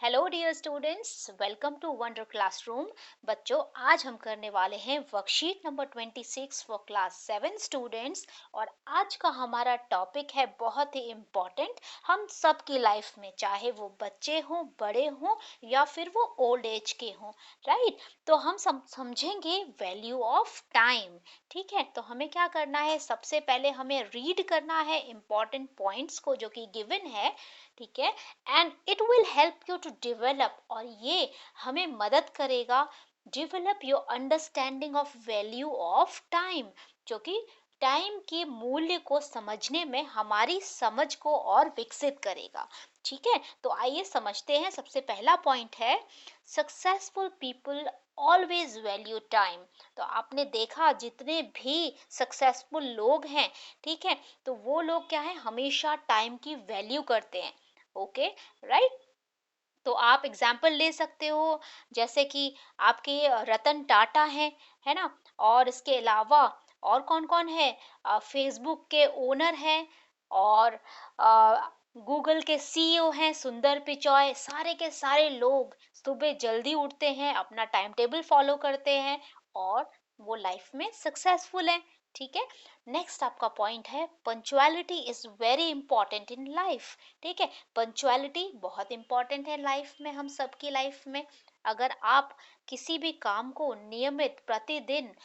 Hello dear students, welcome to wonder classroom. बच्चों, आज हम करने वाले हैं worksheet number 26 for class 7 students. और आज का हमारा टॉपिक है बहुत ही इम्पोर्टेंट हम सब की लाइफ में, चाहे वो बच्चे हों, बड़े हों या फिर वो ओल्ड एज के हों। राइट। तो हम समझेंगे वैल्यू ऑफ टाइम। ठीक है, तो हमें क्या करना है, सबसे पहले हमें रीड करना है इम्पोर्टेंट पॉइंट्स को जो कि गिवन है। ठीक है, and it will help you to develop, और ये हमें मदद करेगा develop your understanding of value of time, जो कि टाइम के मूल्य को समझने में हमारी समझ को और विकसित करेगा। ठीक है, तो आइए समझते हैं। सबसे पहला पॉइंट है successful people always value time. तो आपने देखा जितने भी सक्सेसफुल लोग हैं, ठीक है, तो वो लोग क्या है, हमेशा टाइम की वैल्यू करते हैं। Okay, right. तो आप एग्जाम्पल ले सकते हो, जैसे कि आपके रतन टाटा हैं, है ना। और इसके अलावा और कौन कौन है, फेसबुक के ओनर हैं, और गूगल के सीईओ हैं सुंदर पिचौय। सारे के सारे लोग सुबह जल्दी उठते हैं, अपना टाइम टेबल फॉलो करते हैं, और वो लाइफ में सक्सेसफुल हैं। ठीक है, नेक्स्ट आपका पॉइंट है punctuality is very important in life. ठीक है, पंचुअलिटी बहुत इंपॉर्टेंट है लाइफ में, हम सबकी लाइफ में। अगर आप किसी भी काम को नियमित प्रतिदिन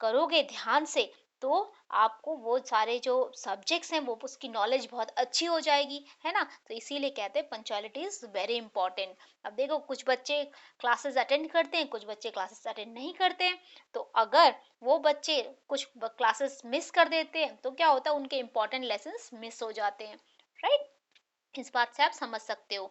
करोगे ध्यान से, तो आपको वो सारे जो सब्जेक्ट्स हैं वो उसकी नॉलेज बहुत अच्छी हो जाएगी, है ना। तो इसीलिए कहते हैं पंचुअलिटी इज वेरी इंपॉर्टेंट। अब देखो, कुछ बच्चे क्लासेस अटेंड करते हैं, कुछ बच्चे क्लासेस अटेंड नहीं करते हैं। तो अगर वो बच्चे कुछ क्लासेस मिस कर देते हैं तो क्या होता है, उनके इंपॉर्टेंट लेसन्स मिस हो जाते हैं। राइट, इस बात से आप समझ सकते हो।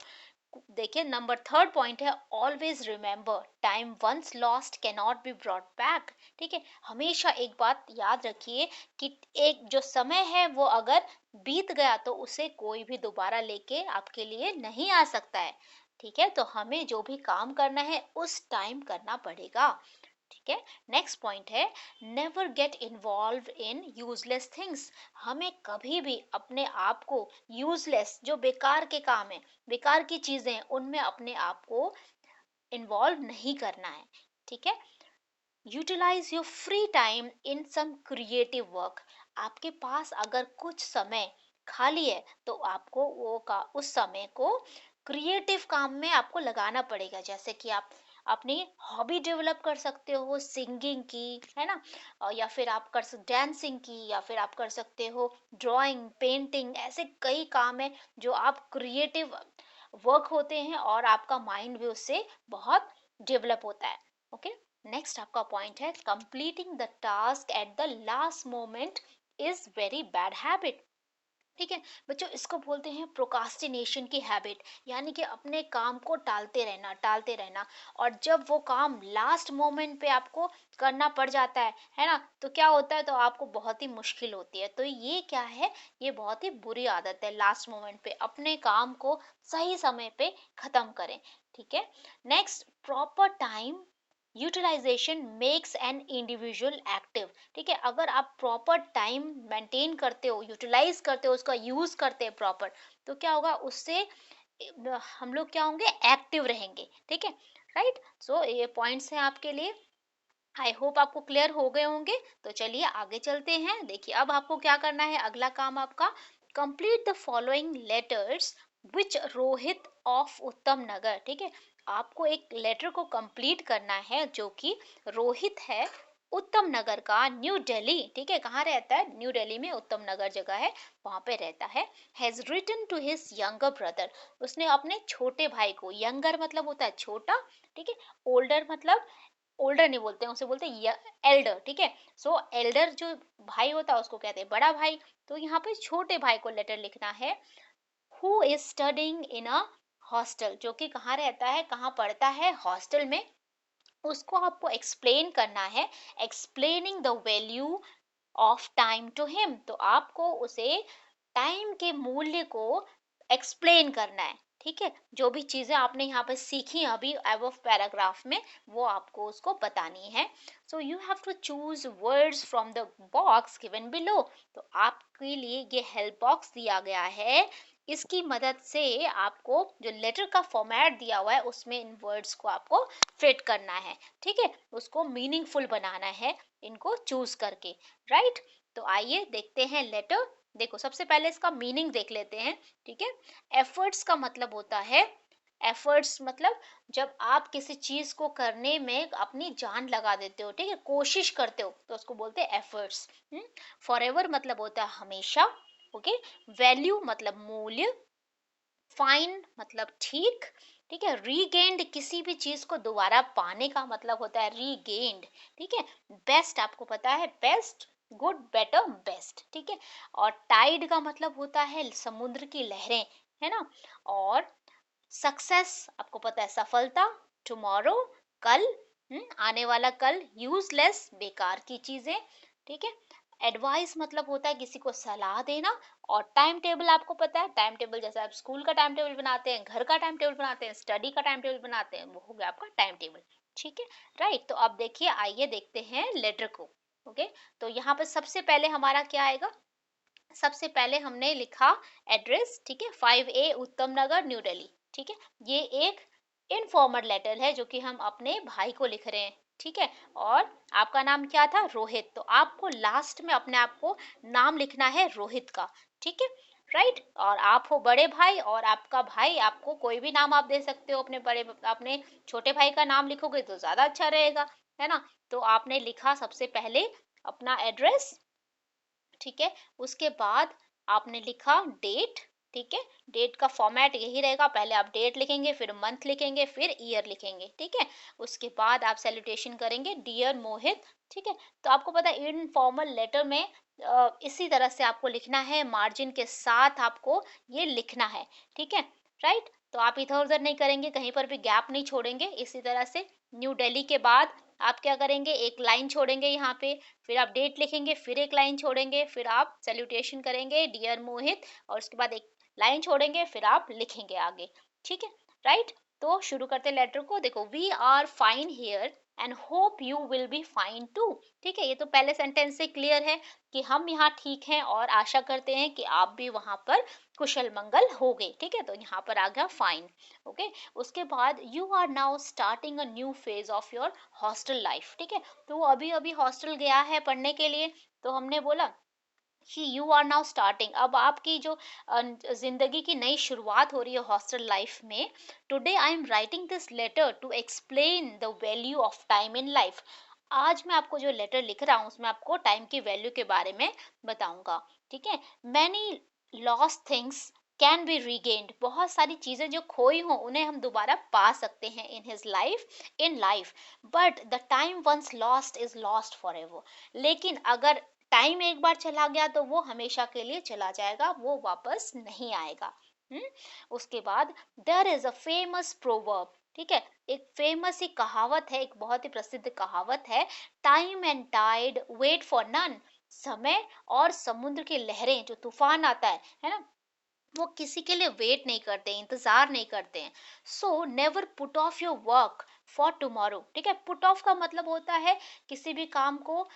देखिए, नंबर थर्ड पॉइंट है always remember time once lost can not be brought back. ठीक है, हमेशा एक बात याद रखिए कि एक जो समय है वो अगर बीत गया तो उसे कोई भी दोबारा लेके आपके लिए नहीं आ सकता है। ठीक है, तो हमें जो भी काम करना है उस टाइम करना पड़ेगा। ठीक है, नेक्स्ट पॉइंट है never get involve in useless things. हमें कभी भी अपने आप को यूजलेस, जो बेकार के काम है, बेकार की चीजें हैं, उनमें अपने आप को इन्वॉल्व नहीं करना है। ठीक है, utilise your free time in some creative work. आपके पास अगर कुछ समय खाली है तो आपको वो का उस समय को क्रिएटिव काम में आपको लगाना पड़ेगा। जैसे कि आप अपनी हॉबी डेवलप कर सकते हो, सिंगिंग की, है ना। और या फिर आप कर सकते डांसिंग की, या फिर आप कर सकते हो ड्राइंग, पेंटिंग। ऐसे कई काम है जो आप क्रिएटिव वर्क होते हैं, और आपका माइंड भी उससे बहुत डेवलप होता है। ओके, नेक्स्ट आपका पॉइंट है completing the task at the last moment is very bad habit. ठीक है बच्चों, इसको बोलते हैं प्रोकास्टिनेशन की हैबिट, यानी कि अपने काम को टालते रहना, टालते रहना। और जब वो काम लास्ट मोमेंट पे आपको करना पड़ जाता है ना, तो क्या होता है, तो आपको बहुत ही मुश्किल होती है। तो ये क्या है, ये बहुत ही बुरी आदत है, लास्ट मोमेंट पे अपने काम को सही समय पे खत्म करें। ठीक है, next proper time utilisation makes an individual active. ठीक है, अगर आप प्रॉपर टाइम मेंटेन करते हो, यूटिलाइज करते हो, उसका यूज करते हैं प्रॉपर, तो क्या होगा, उससे हम लोग क्या होंगे, एक्टिव रहेंगे। ठीक है, राइट। सो ये पॉइंट्स हैं आपके लिए। आई होप आपको क्लियर हो गए होंगे। तो चलिए आगे चलते हैं। देखिए, अब आपको क्या करना है, अगला काम आपका complete the following letters which Rohit of उत्तम नगर। ठीक है, आपको एक लेटर को कंप्लीट करना है जो कि रोहित है उत्तम नगर का, न्यू दिल्ली। ठीक है, कहाँ रहता है, न्यू दिल्ली में उत्तम नगर जगह है, वहां पे रहता है। Has written to his younger brother, उसने अपने छोटे भाई को, यंगर मतलब होता है छोटा, ठीक है, ओल्डर मतलब ओल्डर नहीं बोलते हैं, उसे बोलते हैं एल्डर। ठीक है, सो एल्डर जो भाई होता है उसको कहते हैं बड़ा भाई। तो यहाँ पे छोटे भाई को लेटर लिखना है। Who is studying in a hostel, जो कि कहाँ रहता है, कहाँ पढ़ता है, हॉस्टल में। उसको आपको एक्सप्लेन करना है, explaining the value of time to him. तो आपको उसे टाइम के मूल्य को एक्सप्लेन करना है। ठीक है, जो भी चीजें आपने यहाँ पे सीखी अभी अबव पैराग्राफ में, वो आपको उसको बतानी है। So you have to choose words from the box given below. तो आपके लिए ये हेल्प बॉक्स दिया गया है, इसकी मदद से आपको जो लेटर का फॉर्मेट दिया हुआ है उसमें इन वर्ड्स को आपको फिट करना है, ठीक है, उसको मीनिंगफुल बनाना है इनको चूज करके, राइट। तो आइए देखते हैं लेटर। देखो सबसे पहले इसका मीनिंग देख लेते हैं, ठीक है। एफर्ट्स का मतलब होता है, एफर्ट्स मतलब जब आप किसी चीज को करने में अपनी जान लगा देते हो, ठीक है, कोशिश करते हो, तो उसको बोलते हैं एफर्ट्स। फॉरएवर मतलब होता है हमेशा, ओके। वैल्यू मतलब मूल्य, फाइन मतलब ठीक, ठीक है। रीगेन्ड किसी भी चीज को दोबारा पाने का मतलब होता है रीगेन्ड, ठीक है। बेस्ट आपको पता है, बेस्ट, गुड, बेटर, बेस्ट, ठीक है। और टाइड का मतलब होता है समुद्र की लहरें, है ना। और सक्सेस आपको पता है सफलता, टुमारो कल, आने वाला कल, यूजलेस बेकार की चीजें, ठीक है। एडवाइस मतलब होता है किसी को सलाह देना। और टाइम टेबल आपको पता है, टाइम टेबल जैसे आप स्कूल का टाइम टेबल बनाते हैं, घर का टाइम टेबल बनाते हैं, स्टडी का टाइम टेबल बनाते हैं, वो हो गया आपका टाइम टेबल, ठीक है, राइट। तो अब देखिए, आइए देखते हैं लेटर को, ओके। तो यहाँ पर सबसे पहले हमारा क्या आएगा, सबसे पहले हमने लिखा एड्रेस, ठीक है, 5A उत्तम नगर न्यू दिल्ली, ठीक है। ये एक इनफॉर्मल लेटर है जो कि हम अपने भाई को लिख रहे हैं, ठीक है। और आपका नाम क्या था, रोहित, तो आपको लास्ट में अपने आप को नाम लिखना है रोहित का, ठीक है, राइट। और आप हो बड़े भाई और आपका भाई, आपको कोई भी नाम आप दे सकते हो, अपने बड़े, अपने छोटे भाई का नाम लिखोगे तो ज्यादा अच्छा रहेगा, है ना। तो आपने लिखा सबसे पहले अपना एड्रेस, ठीक है। उसके बाद आपने लिखा डेट, ठीक है। डेट का फॉर्मेट यही रहेगा, पहले आप डेट लिखेंगे, फिर मंथ लिखेंगे, फिर ईयर लिखेंगे, ठीक है। उसके बाद आप सैल्यूटेशन करेंगे डियर मोहित, ठीक है। तो आपको पता है इनफॉर्मल लेटर में इसी तरह से आपको लिखना है, मार्जिन के साथ आपको ये लिखना है, ठीक है, राइट। तो आप इधर उधर नहीं करेंगे, कहीं पर भी गैप नहीं छोड़ेंगे, इसी तरह से न्यू दिल्ली के बाद आप क्या करेंगे, एक लाइन छोड़ेंगे यहाँ पे, फिर आप डेट लिखेंगे, फिर एक लाइन छोड़ेंगे, फिर आप सैल्यूटेशन करेंगे डियर मोहित, और उसके बाद एक लाइन छोड़ेंगे, फिर आप लिखेंगे आगे, ठीक है, राइट। तो शुरू करते लेटर को। देखो, we are fine here and hope you will be fine too, ठीक है। ये तो पहले सेंटेंस से क्लियर है कि हम यहाँ ठीक हैं और आशा करते हैं कि आप भी वहां पर कुशल मंगल होगे, ठीक है। तो यहाँ पर आ गया फाइन, ओके। उसके बाद you are now starting a new phase of your hostel life, ठीक है। तो वो अभी अभी हॉस्टल गया है पढ़ने के लिए, तो हमने बोला कि यू आर नाउ स्टार्टिंग, अब आपकी जो जिंदगी की नई शुरुआत हो रही है हॉस्टल लाइफ में। Today I am writing this letter to explain the value of time in life. आज मैं आपको जो लेटर लिख रहा हूँ उसमें आपको टाइम की वैल्यू के बारे में बताऊंगा, ठीक है। Many lost things can be regained, बहुत सारी चीजें जो खोई हों उन्हें हम दोबारा पा सकते हैं in his life, in life. But the time once lost is lost forever, लेकिन अगर टाइम एक बार चला गया तो वो हमेशा के लिए चला जाएगा, वो वापस नहीं आएगा। हम्म। उसके बाद there is a famous proverb, ठीक है, एक फेमस ही कहावत है, एक बहुत ही प्रसिद्ध कहावत है, time and tide wait for none, समय और समुद्र की लहरें, जो तूफान आता है ना, वो किसी के लिए वेट नहीं करते, इंतजार नहीं करते हैं। So never put off your work for tomorrow, ठीक है। पुट ऑफ का मतलब होता है किसी भी काम को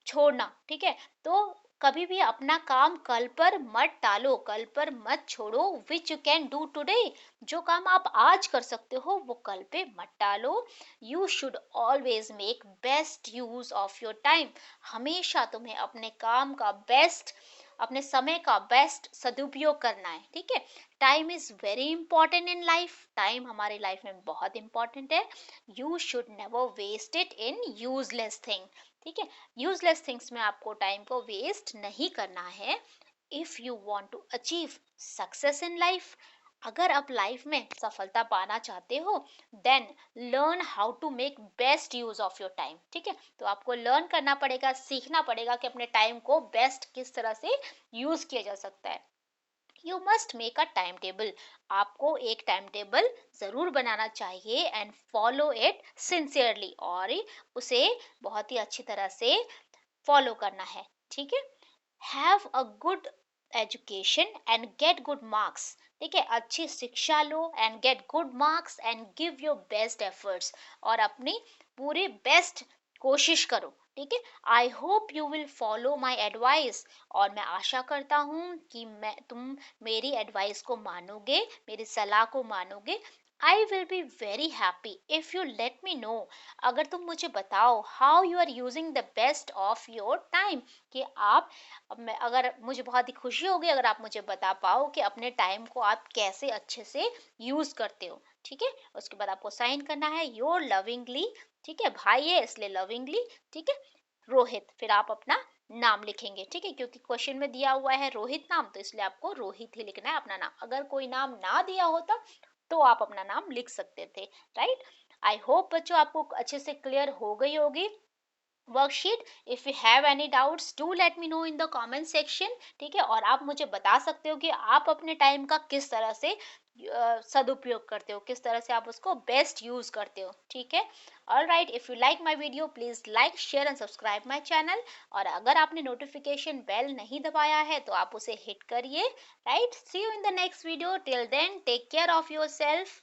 छोड़ना, ठीक है। तो कभी भी अपना काम कल पर मत टालो, कल पर मत छोड़ो, which you can do today, जो काम आप आज कर सकते हो वो कल पे मत टालो। You should always make best use of your time, हमेशा तुम्हें अपने काम का बेस्ट, अपने समय का बेस्ट सदुपयोग करना है, ठीक है। Time is very important in life, time हमारी लाइफ में बहुत इंपॉर्टेंट है। You should never waste it in useless thing, ठीक है। यूजलेस थिंग्स में आपको टाइम को वेस्ट नहीं करना है। If you want to achieve success in life, अगर आप लाइफ में सफलता पाना चाहते हो, then learn how to make best use of your time, ठीक है। तो आपको लर्न करना पड़ेगा, सीखना पड़ेगा कि अपने टाइम को बेस्ट किस तरह से यूज किया जा सकता है। You must make a time table, आपको एक टाइम टेबल जरूर बनाना चाहिए, एंड फॉलो इट सिंसियरली, और उसे बहुत ही अच्छी तरह से फॉलो करना है, ठीक है। Have a good education and get good marks, ठीक है, अच्छी शिक्षा लो and get good marks and give your best efforts, और अपनी पूरी बेस्ट कोशिश करो, ठीक है। I hope you will follow my advice, और मैं आशा करता हूँ कि मैं तुम मेरी एडवाइस को मानोगे, मेरी सलाह को मानोगे। I will be very happy if you let me know, अगर तुम मुझे बताओ how you are using the best of your time, कि आप, अब मैं, अगर मुझे बहुत ही खुशी होगी अगर आप मुझे बता पाओ कि अपने टाइम को आप कैसे अच्छे से यूज करते हो। ठीक है। उसके बाद आपको साइन करना है योर लविंगली। ठीक है, भाई है इसलिए लविंगली। ठीक है, रोहित, फिर आप अपना नाम लिखेंगे। ठीक है, क्योंकि क्वेश्चन में दिया हुआ है रोहित नाम, तो इसलिए आपको रोहित ही लिखना है अपना नाम। अगर कोई नाम ना दिया होता तो आप अपना नाम लिख सकते थे। राइट। आई होप बच्चों आपको अच्छे से क्लियर हो गई होगी worksheet. If you have any doubts do let me no in the comment section. ठीक है, और आप मुझे बता सकते हो कि आप अपने टाइम का किस तरह से सदुपयोग करते हो, किस तरह से आप उसको बेस्ट यूज करते हो। ठीक है। All right, if you like my video please like share and subscribe my channel, और अगर आपने नोटिफिकेशन बेल नहीं दबाया है तो आप उसे हिट करिए। Right, see you in the next video, till then take care of your self.